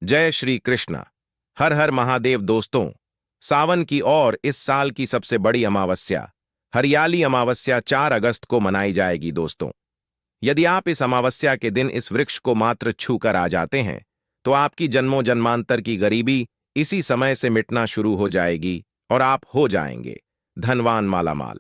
जय श्री कृष्ण। हर हर महादेव। दोस्तों, सावन की और इस साल की सबसे बड़ी अमावस्या हरियाली अमावस्या 4 अगस्त को मनाई जाएगी। दोस्तों, यदि आप इस अमावस्या के दिन इस वृक्ष को मात्र छूकर आ जाते हैं तो आपकी जन्मों जन्मांतर की गरीबी इसी समय से मिटना शुरू हो जाएगी और आप हो जाएंगे धनवान मालामाल।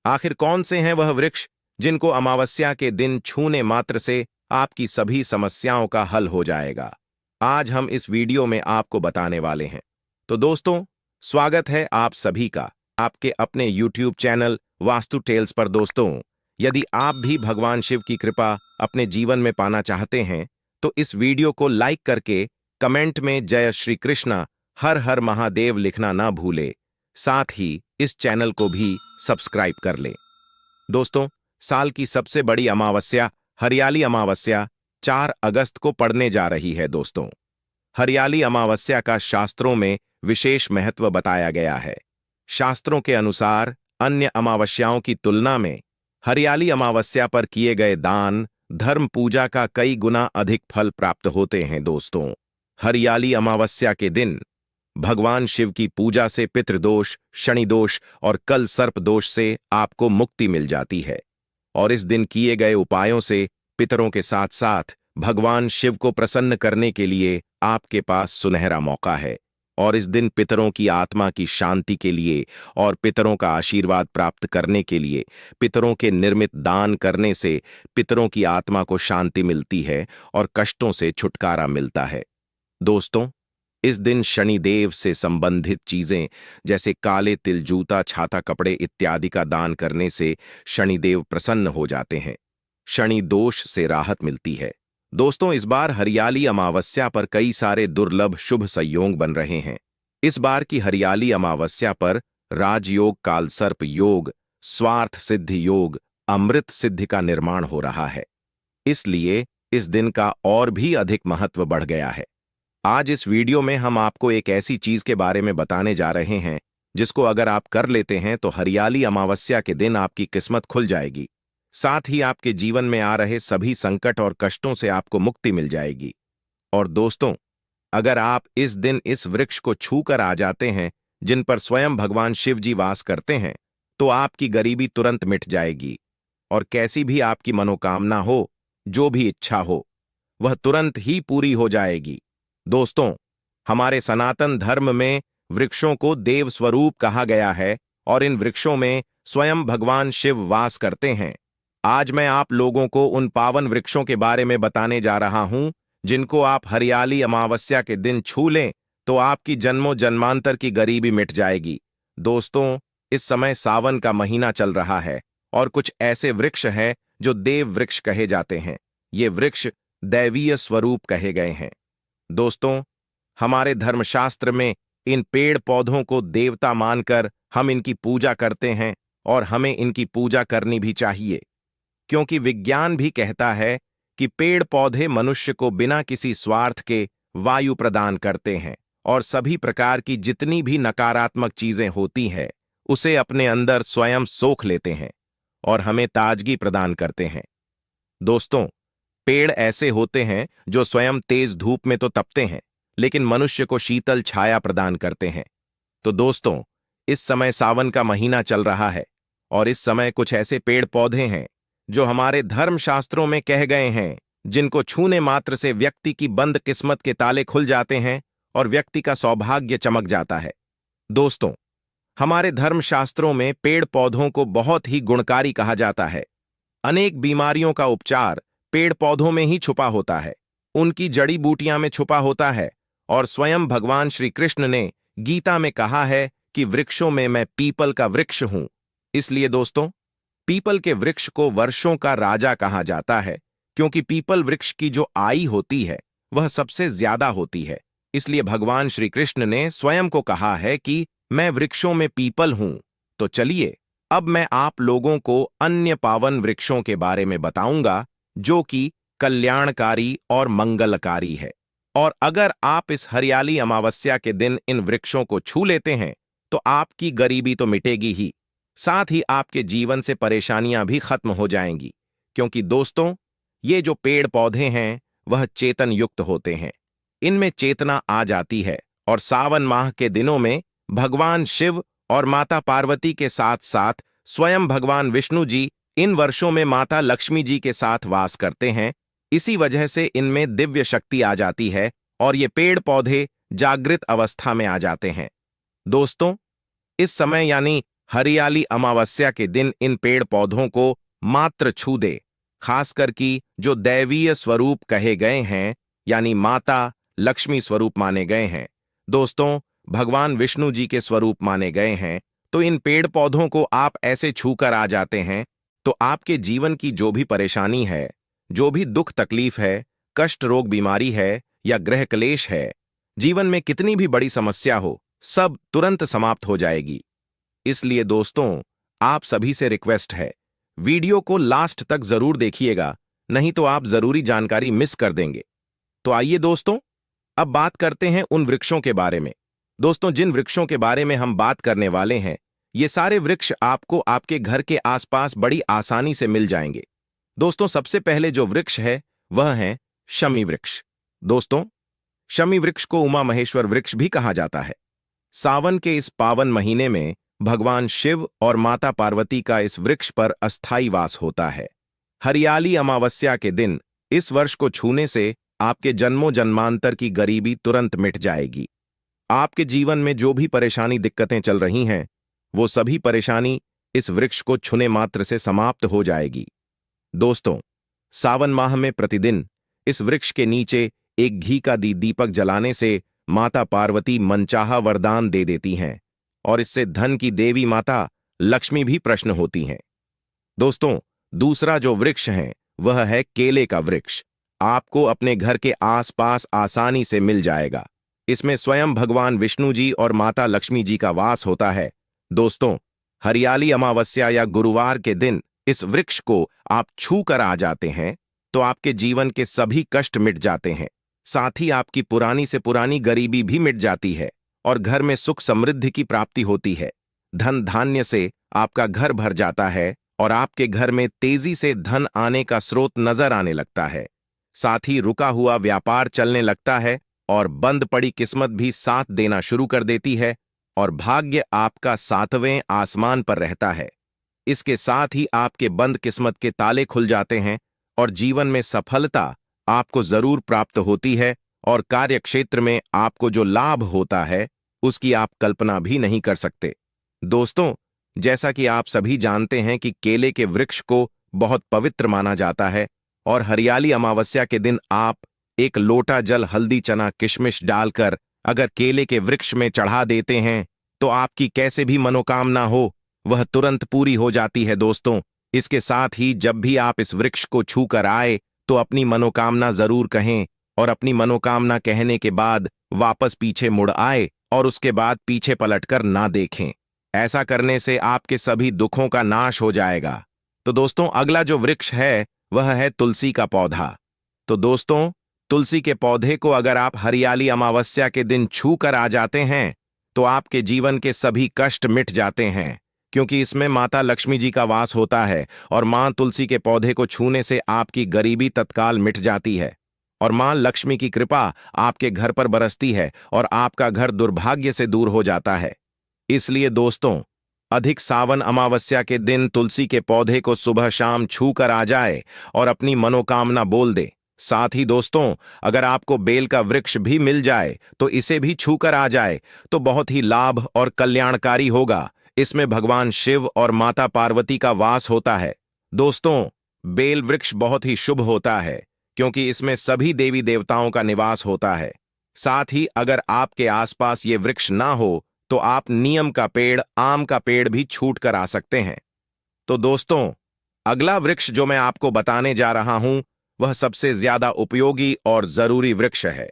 आखिर कौन से हैं वह वृक्ष जिनको अमावस्या के दिन छूने मात्र से आपकी सभी समस्याओं का हल हो जाएगा? आज हम इस वीडियो में आपको बताने वाले हैं। तो दोस्तों, स्वागत है आप सभी का आपके अपने YouTube चैनल वास्तु टेल्स पर। दोस्तों, यदि आप भी भगवान शिव की कृपा अपने जीवन में पाना चाहते हैं तो इस वीडियो को लाइक करके कमेंट में जय श्री कृष्ण हर हर महादेव लिखना ना भूले। साथ ही इस चैनल को भी सब्सक्राइब कर ले। दोस्तों, साल की सबसे बड़ी अमावस्या हरियाली अमावस्या 4 अगस्त को पड़ने जा रही है। दोस्तों, हरियाली अमावस्या का शास्त्रों में विशेष महत्व बताया गया है। शास्त्रों के अनुसार अन्य अमावस्याओं की तुलना में हरियाली अमावस्या पर किए गए दान धर्म पूजा का कई गुना अधिक फल प्राप्त होते हैं। दोस्तों, हरियाली अमावस्या के दिन भगवान शिव की पूजा से पितृदोष, शनिदोष और कल सर्प दोष से आपको मुक्ति मिल जाती है। और इस दिन किए गए उपायों से पितरों के साथ साथ भगवान शिव को प्रसन्न करने के लिए आपके पास सुनहरा मौका है। और इस दिन पितरों की आत्मा की शांति के लिए और पितरों का आशीर्वाद प्राप्त करने के लिए पितरों के निर्मित दान करने से पितरों की आत्मा को शांति मिलती है और कष्टों से छुटकारा मिलता है। दोस्तों, इस दिन शनिदेव से संबंधित चीजें जैसे काले तिल, जूता, छाता, कपड़े इत्यादि का दान करने से शनिदेव प्रसन्न हो जाते हैं। शनि दोष से राहत मिलती है। दोस्तों, इस बार हरियाली अमावस्या पर कई सारे दुर्लभ शुभ संयोग बन रहे हैं। इस बार की हरियाली अमावस्या पर राजयोग, कालसर्प योग, स्वार्थ सिद्धि योग, अमृत सिद्धि का निर्माण हो रहा है। इसलिए इस दिन का और भी अधिक महत्व बढ़ गया है। आज इस वीडियो में हम आपको एक ऐसी चीज के बारे में बताने जा रहे हैं जिसको अगर आप कर लेते हैं तो हरियाली अमावस्या के दिन आपकी किस्मत खुल जाएगी। साथ ही आपके जीवन में आ रहे सभी संकट और कष्टों से आपको मुक्ति मिल जाएगी। और दोस्तों, अगर आप इस दिन इस वृक्ष को छूकर आ जाते हैं जिन पर स्वयं भगवान शिव जी वास करते हैं तो आपकी गरीबी तुरंत मिट जाएगी और कैसी भी आपकी मनोकामना हो, जो भी इच्छा हो, वह तुरंत ही पूरी हो जाएगी। दोस्तों, हमारे सनातन धर्म में वृक्षों को देव स्वरूप कहा गया है और इन वृक्षों में स्वयं भगवान शिव वास करते हैं। आज मैं आप लोगों को उन पावन वृक्षों के बारे में बताने जा रहा हूं जिनको आप हरियाली अमावस्या के दिन छू लें तो आपकी जन्मों जन्मांतर की गरीबी मिट जाएगी। दोस्तों, इस समय सावन का महीना चल रहा है और कुछ ऐसे वृक्ष हैं जो देव वृक्ष कहे जाते हैं। ये वृक्ष दैवीय स्वरूप कहे गए हैं। दोस्तों, हमारे धर्मशास्त्र में इन पेड़ पौधों को देवता मानकर हम इनकी पूजा करते हैं और हमें इनकी पूजा करनी भी चाहिए, क्योंकि विज्ञान भी कहता है कि पेड़ पौधे मनुष्य को बिना किसी स्वार्थ के वायु प्रदान करते हैं और सभी प्रकार की जितनी भी नकारात्मक चीजें होती हैं उसे अपने अंदर स्वयं सोख लेते हैं और हमें ताजगी प्रदान करते हैं। दोस्तों, पेड़ ऐसे होते हैं जो स्वयं तेज धूप में तो तपते हैं लेकिन मनुष्य को शीतल छाया प्रदान करते हैं। तो दोस्तों, इस समय सावन का महीना चल रहा है और इस समय कुछ ऐसे पेड़ पौधे हैं जो हमारे धर्मशास्त्रों में कह गए हैं जिनको छूने मात्र से व्यक्ति की बंद किस्मत के ताले खुल जाते हैं और व्यक्ति का सौभाग्य चमक जाता है। दोस्तों, हमारे धर्मशास्त्रों में पेड़ पौधों को बहुत ही गुणकारी कहा जाता है। अनेक बीमारियों का उपचार पेड़ पौधों में ही छुपा होता है, उनकी जड़ी बूटियां में छुपा होता है। और स्वयं भगवान श्री कृष्ण ने गीता में कहा है कि वृक्षों में मैं पीपल का वृक्ष हूं। इसलिए दोस्तों, पीपल के वृक्ष को वर्षों का राजा कहा जाता है, क्योंकि पीपल वृक्ष की जो आयु होती है वह सबसे ज्यादा होती है। इसलिए भगवान श्री कृष्ण ने स्वयं को कहा है कि मैं वृक्षों में पीपल हूं। तो चलिए, अब मैं आप लोगों को अन्य पावन वृक्षों के बारे में बताऊंगा जो कि कल्याणकारी और मंगलकारी है। और अगर आप इस हरियाली अमावस्या के दिन इन वृक्षों को छू लेते हैं तो आपकी गरीबी तो मिटेगी ही, साथ ही आपके जीवन से परेशानियां भी खत्म हो जाएंगी। क्योंकि दोस्तों, ये जो पेड़ पौधे हैं वह चेतन युक्त होते हैं। इनमें चेतना आ जाती है और सावन माह के दिनों में भगवान शिव और माता पार्वती के साथ साथ स्वयं भगवान विष्णु जी इन वर्षों में माता लक्ष्मी जी के साथ वास करते हैं। इसी वजह से इनमें दिव्य शक्ति आ जाती है और ये पेड़ पौधे जागृत अवस्था में आ जाते हैं। दोस्तों, इस समय यानी हरियाली अमावस्या के दिन इन पेड़ पौधों को मात्र छू दे, खासकर कि जो दैवीय स्वरूप कहे गए हैं यानी माता लक्ष्मी स्वरूप माने गए हैं, दोस्तों भगवान विष्णु जी के स्वरूप माने गए हैं, तो इन पेड़ पौधों को आप ऐसे छूकर आ जाते हैं तो आपके जीवन की जो भी परेशानी है, जो भी दुख तकलीफ है, कष्ट रोग बीमारी है या ग्रह क्लेश है, जीवन में कितनी भी बड़ी समस्या हो, सब तुरंत समाप्त हो जाएगी। इसलिए दोस्तों, आप सभी से रिक्वेस्ट है, वीडियो को लास्ट तक जरूर देखिएगा, नहीं तो आप जरूरी जानकारी मिस कर देंगे। तो आइए दोस्तों, अब बात करते हैं उन वृक्षों के बारे में। दोस्तों, जिन वृक्षों के बारे में हम बात करने वाले हैं, ये सारे वृक्ष आपको आपके घर के आसपास बड़ी आसानी से मिल जाएंगे। दोस्तों, सबसे पहले जो वृक्ष है वह है शमी वृक्ष। दोस्तों, शमी वृक्ष को उमा महेश्वर वृक्ष भी कहा जाता है। सावन के इस पावन महीने में भगवान शिव और माता पार्वती का इस वृक्ष पर अस्थायी वास होता है। हरियाली अमावस्या के दिन इस वर्ष को छूने से आपके जन्मों जन्मांतर की गरीबी तुरंत मिट जाएगी। आपके जीवन में जो भी परेशानी दिक्कतें चल रही हैं, वो सभी परेशानी इस वृक्ष को छूने मात्र से समाप्त हो जाएगी। दोस्तों, सावन माह में प्रतिदिन इस वृक्ष के नीचे एक घी का दीपक जलाने से माता पार्वती मनचाहा वरदान दे देती हैं और इससे धन की देवी माता लक्ष्मी भी प्रसन्न होती हैं। दोस्तों, दूसरा जो वृक्ष है वह है केले का वृक्ष। आपको अपने घर के आसपास आसानी से मिल जाएगा। इसमें स्वयं भगवान विष्णु जी और माता लक्ष्मी जी का वास होता है। दोस्तों, हरियाली अमावस्या या गुरुवार के दिन इस वृक्ष को आप छू कर आ जाते हैं तो आपके जीवन के सभी कष्ट मिट जाते हैं, साथ ही आपकी पुरानी से पुरानी गरीबी भी मिट जाती है और घर में सुख समृद्धि की प्राप्ति होती है। धन धान्य से आपका घर भर जाता है और आपके घर में तेजी से धन आने का स्रोत नजर आने लगता है। साथ ही रुका हुआ व्यापार चलने लगता है और बंद पड़ी किस्मत भी साथ देना शुरू कर देती है और भाग्य आपका 7वें आसमान पर रहता है। इसके साथ ही आपके बंद किस्मत के ताले खुल जाते हैं और जीवन में सफलता आपको जरूर प्राप्त होती है और कार्यक्षेत्र में आपको जो लाभ होता है उसकी आप कल्पना भी नहीं कर सकते। दोस्तों, जैसा कि आप सभी जानते हैं कि केले के वृक्ष को बहुत पवित्र माना जाता है और हरियाली अमावस्या के दिन आप एक लोटा जल हल्दी चना किशमिश डालकर अगर केले के वृक्ष में चढ़ा देते हैं तो आपकी कैसे भी मनोकामना हो वह तुरंत पूरी हो जाती है। दोस्तों, इसके साथ ही जब भी आप इस वृक्ष को छू कर आए तो अपनी मनोकामना जरूर कहें और अपनी मनोकामना कहने के बाद वापस पीछे मुड़ आए और उसके बाद पीछे पलटकर ना देखें। ऐसा करने से आपके सभी दुखों का नाश हो जाएगा। तो दोस्तों, अगला जो वृक्ष है वह है तुलसी का पौधा। तो दोस्तों, तुलसी के पौधे को अगर आप हरियाली अमावस्या के दिन छू कर आ जाते हैं तो आपके जीवन के सभी कष्ट मिट जाते हैं, क्योंकि इसमें माता लक्ष्मी जी का वास होता है और मां तुलसी के पौधे को छूने से आपकी गरीबी तत्काल मिट जाती है और मां लक्ष्मी की कृपा आपके घर पर बरसती है और आपका घर दुर्भाग्य से दूर हो जाता है। इसलिए दोस्तों, अधिक सावन अमावस्या के दिन तुलसी के पौधे को सुबह शाम छू कर आ जाए और अपनी मनोकामना बोल दे। साथ ही दोस्तों, अगर आपको बेल का वृक्ष भी मिल जाए तो इसे भी छू कर आ जाए तो बहुत ही लाभ और कल्याणकारी होगा। इसमें भगवान शिव और माता पार्वती का वास होता है। दोस्तों, बेल वृक्ष बहुत ही शुभ होता है क्योंकि इसमें सभी देवी देवताओं का निवास होता है। साथ ही अगर आपके आसपास ये वृक्ष ना हो तो आप नीम का पेड़, आम का पेड़ भी छूट कर आ सकते हैं। तो दोस्तों, अगला वृक्ष जो मैं आपको बताने जा रहा हूं वह सबसे ज्यादा उपयोगी और जरूरी वृक्ष है।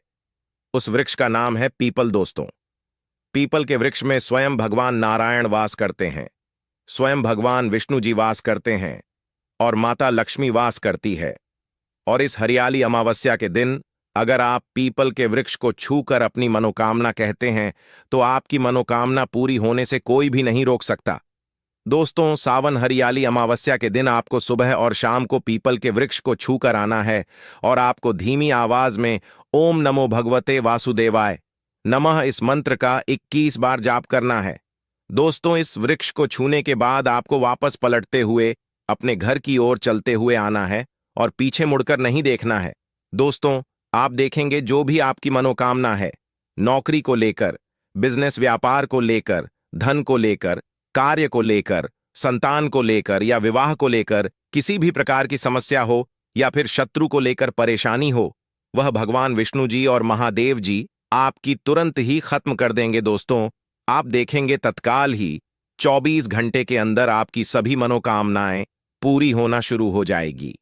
उस वृक्ष का नाम है पीपल। दोस्तों, पीपल के वृक्ष में स्वयं भगवान नारायण वास करते हैं, स्वयं भगवान विष्णु जी वास करते हैं और माता लक्ष्मी वास करती है। और इस हरियाली अमावस्या के दिन अगर आप पीपल के वृक्ष को छूकर अपनी मनोकामना कहते हैं तो आपकी मनोकामना पूरी होने से कोई भी नहीं रोक सकता। दोस्तों, सावन हरियाली अमावस्या के दिन आपको सुबह और शाम को पीपल के वृक्ष को छूकर आना है और आपको धीमी आवाज में ओम नमो भगवते वासुदेवाय नमः इस मंत्र का 21 बार जाप करना है। दोस्तों, इस वृक्ष को छूने के बाद आपको वापस पलटते हुए अपने घर की ओर चलते हुए आना है और पीछे मुड़कर नहीं देखना है। दोस्तों, आप देखेंगे जो भी आपकी मनोकामना है, नौकरी को लेकर, बिजनेस व्यापार को लेकर, धन को लेकर, कार्य को लेकर, संतान को लेकर या विवाह को लेकर किसी भी प्रकार की समस्या हो या फिर शत्रु को लेकर परेशानी हो, वह भगवान विष्णु जी और महादेव जी आपकी तुरंत ही खत्म कर देंगे। दोस्तों, आप देखेंगे तत्काल ही 24 घंटे के अंदर आपकी सभी मनोकामनाएं पूरी होना शुरू हो जाएगी।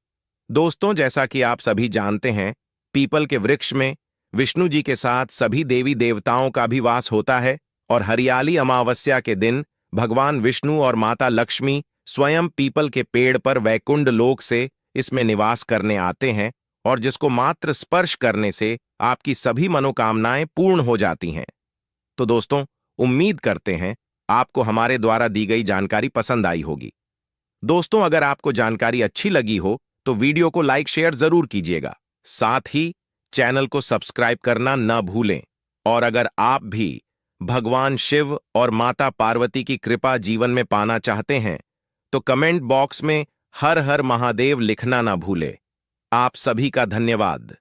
दोस्तों, जैसा कि आप सभी जानते हैं, पीपल के वृक्ष में विष्णु जी के साथ सभी देवी देवताओं का भी वास होता है और हरियाली अमावस्या के दिन भगवान विष्णु और माता लक्ष्मी स्वयं पीपल के पेड़ पर वैकुंठ लोक से इसमें निवास करने आते हैं और जिसको मात्र स्पर्श करने से आपकी सभी मनोकामनाएं पूर्ण हो जाती हैं। तो दोस्तों, उम्मीद करते हैं आपको हमारे द्वारा दी गई जानकारी पसंद आई होगी। दोस्तों, अगर आपको जानकारी अच्छी लगी हो तो वीडियो को लाइक शेयर जरूर कीजिएगा। साथ ही चैनल को सब्सक्राइब करना न भूलें। और अगर आप भी भगवान शिव और माता पार्वती की कृपा जीवन में पाना चाहते हैं तो कमेंट बॉक्स में हर हर महादेव लिखना ना भूलें। आप सभी का धन्यवाद।